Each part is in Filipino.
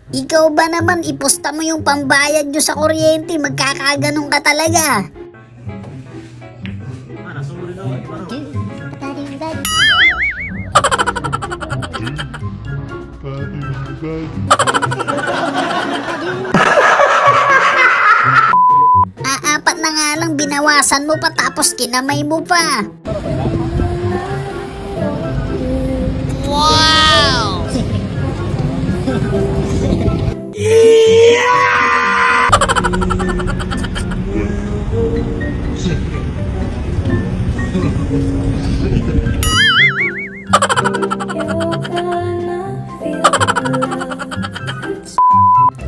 Ikaw ba naman, iposta mo yung pambayad nyo sa kuryente, magkakaganong ka talaga. Aapat na nga lang binawasan mo pa tapos kinamay mo pa. Wow!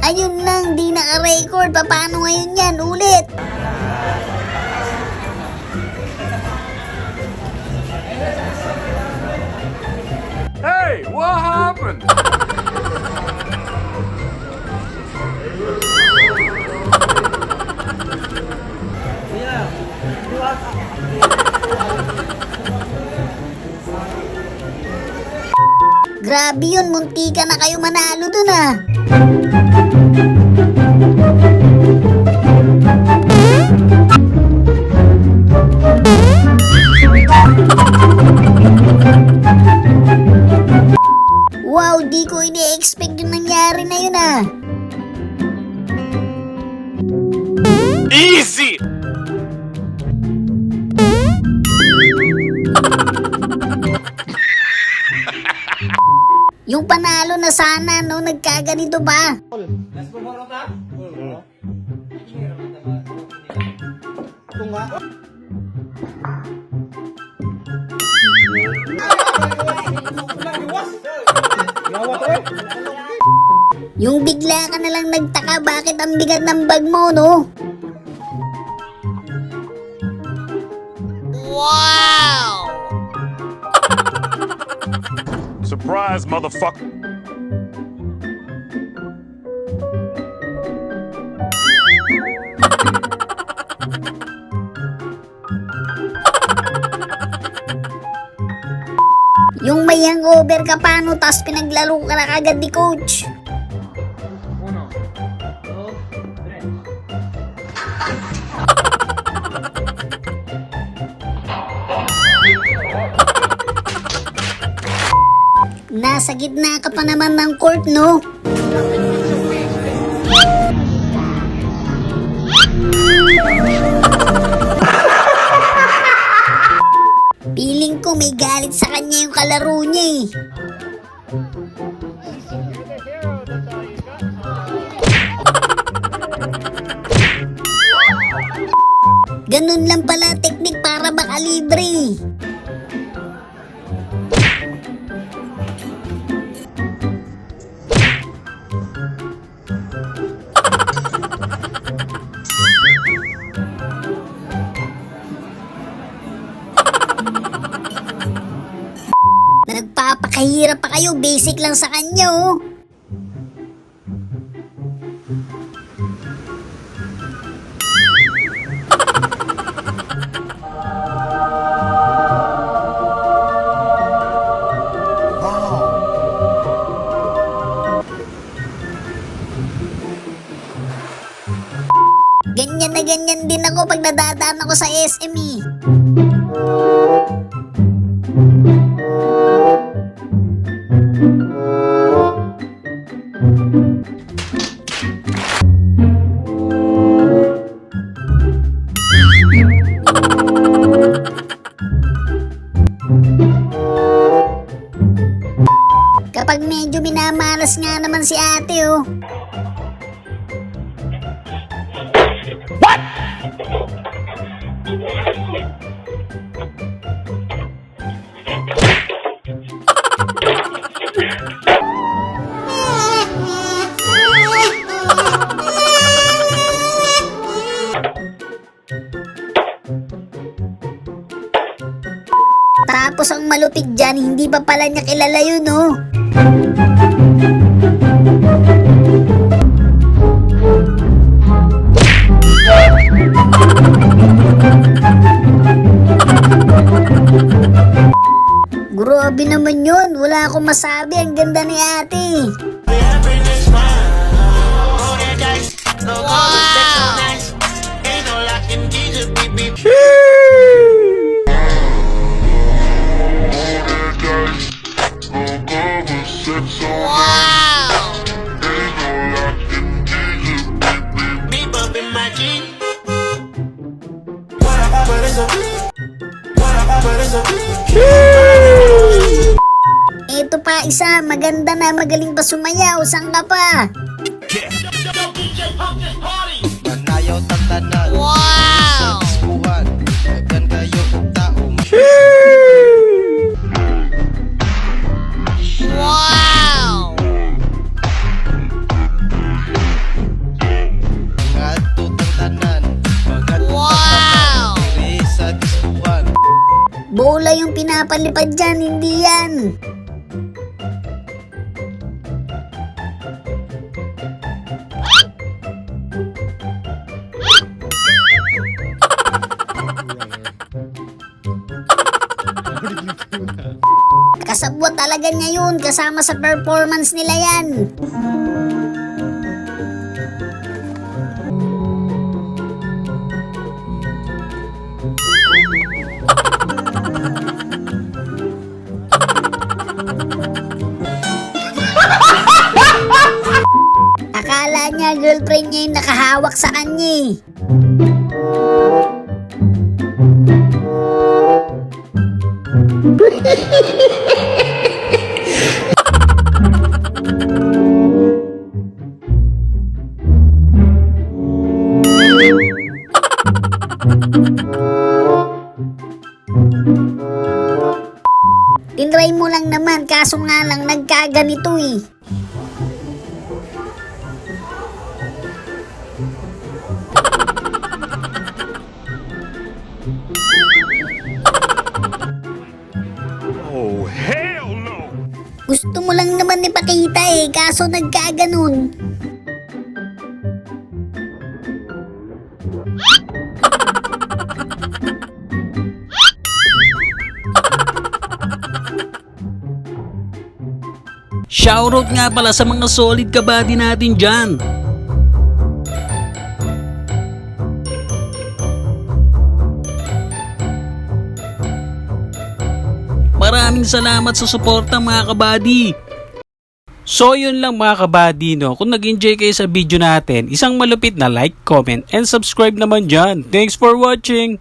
Ayun lang, di naka-record. Paano ngayon yan? Ulit. Hey, what happened? Grabe yun, muntika na kayo manalo dun ah. Wow, di ko ini-expect yung nangyari na yun ah. Easy! Yung panalo na sana, no, nagkaganito ba? Yung bigla ka na lang nagtaka bakit ang bigat ng bag mo, no? Wow! Surprise, motherfucker! Yung may hangover ka paano tas pinaglaro ka na kagad ni coach? Nasa gitna ka pa naman ng court, no? Feeling ko may galit sa kanya yung kalaro niya eh. Ganun lang pala teknik para makalibre. Nagpapakahirap pa kayo, basic lang sa kanya oh. Ganyan na ganyan din ako pag nadadaan ako sa SME. Kapag medyo minamalas nga naman si ate oh. Tapos ang malupit dyan, hindi pa pala niya kilala yun, no? Grabe naman yun. Wala akong masabi. Ang ganda ni ate. Wow! Wow! Ito pa isa. Maganda na. Magaling pa sumayaw. Saan ka pa? Manayaw tatanan. Wow! Buwan. Dagan kayo tao. Wow! Ngadto tatanan. Pagat Wow! diri sa diskuhan. Bola yung pinapalipad dyan. Hindi yan. Kasabwat talaga niya yun. Kasama sa performance nila yan. Akala niya girlfriend niya yung nakahawak sa kanya eh. Tinry mo lang naman, kaso nga lang nagkaganito eh. Oh, hell no! Gusto mo lang naman ipakita eh, kaso nagkaganon. Shoutout nga pala sa mga solid kabady natin dyan. Maraming salamat sa suporta mga kabady. So yun lang mga kabady, no? Kung nag-enjoy kayo sa video natin, isang malupit na like, comment, and subscribe naman dyan. Thanks for watching!